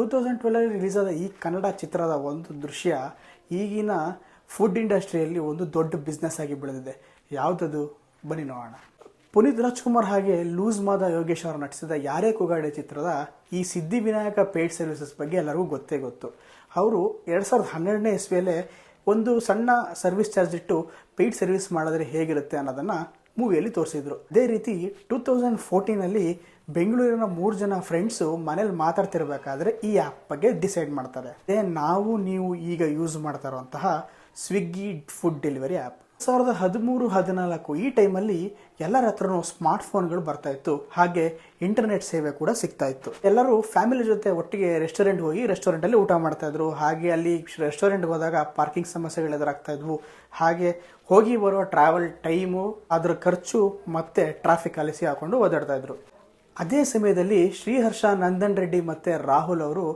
2012 release ಆದ ಈ ಕನ್ನಡ ಚಿತ್ರದ ಒಂದು ದೃಶ್ಯ ಈಗಿನ ಫುಡ್ ಇಂಡಸ್ಟ್ರಿಯಲ್ಲಿ ಒಂದು ದೊಡ್ಡ ಬಿಸ್ನೆಸ್ ಆಗಿ ಬೆಳೆದಿದೆ. ಯಾವುದದು ಬನ್ನಿ ನೋಡೋಣ. ಪುನೀತ್ ರಾಜ್ಕುಮಾರ್ ಹಾಗೆ ಲೂಸ್ ಮಾದ ಯೋಗೇಶ್ ಅವರು ನಟಿಸಿದ ಯಾರೇ ಕೂಗಾಡೆ ಚಿತ್ರದ ಈ ಸಿದ್ಧಿವಿನಾಯಕ ಪೇಯ್ಡ್ ಸರ್ವಿಸಸ್ ಬಗ್ಗೆ ಎಲ್ಲರಿಗೂ ಗೊತ್ತೇ ಗೊತ್ತು. ಅವರು 2012ನೇ ಇಸ್ವಿಯಲ್ಲೇ ಒಂದು ಸಣ್ಣ ಸರ್ವಿಸ್ ಚಾರ್ಜ್ ಇಟ್ಟು ಪೇಯ್ಡ್ ಸರ್ವಿಸ್ ಮಾಡಿದ್ರೆ ಹೇಗಿರುತ್ತೆ ಅನ್ನೋದನ್ನು ಮೂವಿಯಲ್ಲಿ ತೋರಿಸಿದ್ರು. ಅದೇ ರೀತಿ 2014ನಲ್ಲಿ ಬೆಂಗಳೂರಿನ 3 ಜನ ಫ್ರೆಂಡ್ಸು ಮನೇಲಿ ಮಾತಾಡ್ತಿರ್ಬೇಕಾದ್ರೆ ಈ ಆ್ಯಪ್ ಬಗ್ಗೆ ಡಿಸೈಡ್ ಮಾಡ್ತಾರೆ. ನಾವು ನೀವು ಈಗ ಯೂಸ್ ಮಾಡ್ತಾ ಇರುವಂತಹ ಸ್ವಿಗ್ಗಿ ಫುಡ್ ಡೆಲಿವರಿ ಆ್ಯಪ್. 2013-14 ಈ ಟೈಮಲ್ಲಿ ಎಲ್ಲರ ಹತ್ರನೂ ಸ್ಮಾರ್ಟ್ ಫೋನ್ಗಳು ಬರ್ತಾ ಇತ್ತು, ಹಾಗೆ ಇಂಟರ್ನೆಟ್ ಸೇವೆ ಕೂಡ ಸಿಗ್ತಾ ಇತ್ತು. ಎಲ್ಲರೂ ಫ್ಯಾಮಿಲಿ ಜೊತೆ ಒಟ್ಟಿಗೆ ರೆಸ್ಟೋರೆಂಟ್ ಹೋಗಿ ರೆಸ್ಟೋರೆಂಟಲ್ಲಿ ಊಟ ಮಾಡ್ತಾ ಇದ್ರು. ಹಾಗೆ ಅಲ್ಲಿ ರೆಸ್ಟೋರೆಂಟ್ಗೆ ಹೋದಾಗ ಪಾರ್ಕಿಂಗ್ ಸಮಸ್ಯೆಗಳು ಎದುರಾಗ್ತಾ ಇದ್ವು. ಹಾಗೆ ಹೋಗಿ ಬರೋ ಟ್ರಾವೆಲ್ ಟೈಮು, ಅದರ ಖರ್ಚು ಮತ್ತು ಟ್ರಾಫಿಕ್ ಅಲ್ಲಿ ಸಿಗಾಕೊಂಡು ಓದಾಡ್ತಾ ಇದ್ರು. ಅದೇ ಸಮಯದಲ್ಲಿ ಶ್ರೀಹರ್ಷ, ನಂದನ್ ರೆಡ್ಡಿ ಮತ್ತು ರಾಹುಲ್ ಅವರು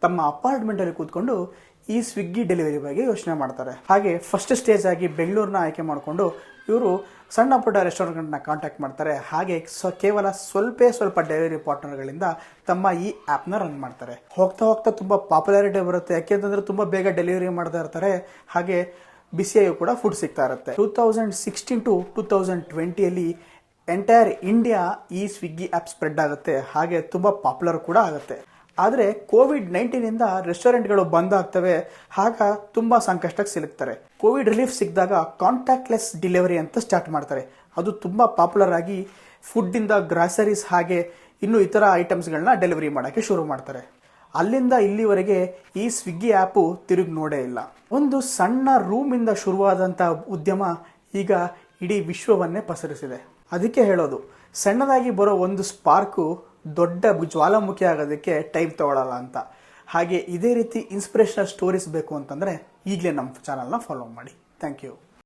ತಮ್ಮ ಅಪಾರ್ಟ್ಮೆಂಟಲ್ಲಿ ಕೂತ್ಕೊಂಡು ಈ ಸ್ವಿಗ್ಗಿ ಡೆಲಿವರಿ ಬಗ್ಗೆ ಯೋಚನೆ ಮಾಡ್ತಾರೆ. ಹಾಗೆ ಫಸ್ಟ್ ಸ್ಟೇಜ್ ಆಗಿ ಬೆಂಗಳೂರನ್ನ ಆಯ್ಕೆ ಮಾಡಿಕೊಂಡು ಇವರು ಸಣ್ಣ ಪುಟ್ಟ ರೆಸ್ಟೋರೆಂಟ್ಗಳನ್ನ ಕಾಂಟ್ಯಾಕ್ಟ್ ಮಾಡ್ತಾರೆ. ಹಾಗೆ ಕೇವಲ ಸ್ವಲ್ಪ ಡೆಲಿವರಿ ಪಾರ್ಟ್ನರ್ಗಳಿಂದ ತಮ್ಮ ಈ ಆ್ಯಪ್ನ ರನ್ ಮಾಡ್ತಾರೆ. ಹೋಗ್ತಾ ಹೋಗ್ತಾ ತುಂಬ ಪಾಪ್ಯುಲಾರಿಟಿ ಬರುತ್ತೆ. ಯಾಕೆಂತಂದರೆ ತುಂಬ ಬೇಗ ಡೆಲಿವರಿ ಮಾಡ್ತಾ ಇರ್ತಾರೆ. ಹಾಗೆ ಬಿಸಿಯಾಗಿ ಕೂಡ ಫುಡ್ ಸಿಗ್ತಾ ಇರುತ್ತೆ. 2016 to 2020ಯಲ್ಲಿ ಎಂಟೈರ್ ಇಂಡಿಯಾ ಈ ಸ್ವಿಗ್ಗಿ ಆ್ಯಪ್ ಸ್ಪ್ರೆಡ್ ಆಗುತ್ತೆ. ಹಾಗೆ ತುಂಬ ಪಾಪ್ಯುಲರ್ ಕೂಡ ಆಗುತ್ತೆ. ಆದರೆ ಕೋವಿಡ್-19ಇಂದ ರೆಸ್ಟೋರೆಂಟ್ಗಳು ಬಂದ್ ಆಗ್ತವೆ. ಆಗ ತುಂಬ ಸಂಕಷ್ಟಕ್ಕೆ ಸಿಲುಕ್ತಾರೆ. ಕೋವಿಡ್ ರಿಲೀಫ್ ಸಿಕ್ಕಿದಾಗ ಕಾಂಟ್ಯಾಕ್ಟ್ಲೆಸ್ ಡೆಲಿವರಿ ಅಂತ ಸ್ಟಾರ್ಟ್ ಮಾಡ್ತಾರೆ. ಅದು ತುಂಬ ಪಾಪ್ಯುಲರ್ ಆಗಿ ಫುಡ್ಡಿಂದ ಗ್ರಾಸರೀಸ್ ಹಾಗೆ ಇನ್ನೂ ಇತರ ಐಟಮ್ಸ್ಗಳನ್ನ ಡೆಲಿವರಿ ಮಾಡೋಕ್ಕೆ ಶುರು ಮಾಡ್ತಾರೆ. ಅಲ್ಲಿಂದ ಇಲ್ಲಿವರೆಗೆ ಈ ಸ್ವಿಗ್ಗಿ ಆ್ಯಪು ತಿರುಗಿ ನೋಡೇ ಇಲ್ಲ. ಒಂದು ಸಣ್ಣ ರೂಮಿಂದ ಶುರುವಾದಂಥ ಉದ್ಯಮ ಈಗ ಇಡೀ ವಿಶ್ವವನ್ನೇ ಪಸರಿಸಿದೆ. ಅದಕ್ಕೆ ಹೇಳೋದು, ಸಣ್ಣದಾಗಿ ಬರೋ ಒಂದು ಸ್ಪಾರ್ಕು ದೊಡ್ಡ ಜ್ವಾಲಾಮುಖಿ ಆಗೋದಕ್ಕೆ ಟೈಮ್ ತಗೊಳ್ಳಲ್ಲ ಅಂತ. ಹಾಗೆ ಇದೇ ರೀತಿ ಇನ್ಸ್ಪಿರೇಷನಲ್ ಸ್ಟೋರೀಸ್ ಬೇಕು ಅಂತಂದರೆ ಈಗಲೇ ನಮ್ಮ ಚಾನಲ್ನ ಫಾಲೋ ಮಾಡಿ. Thank you.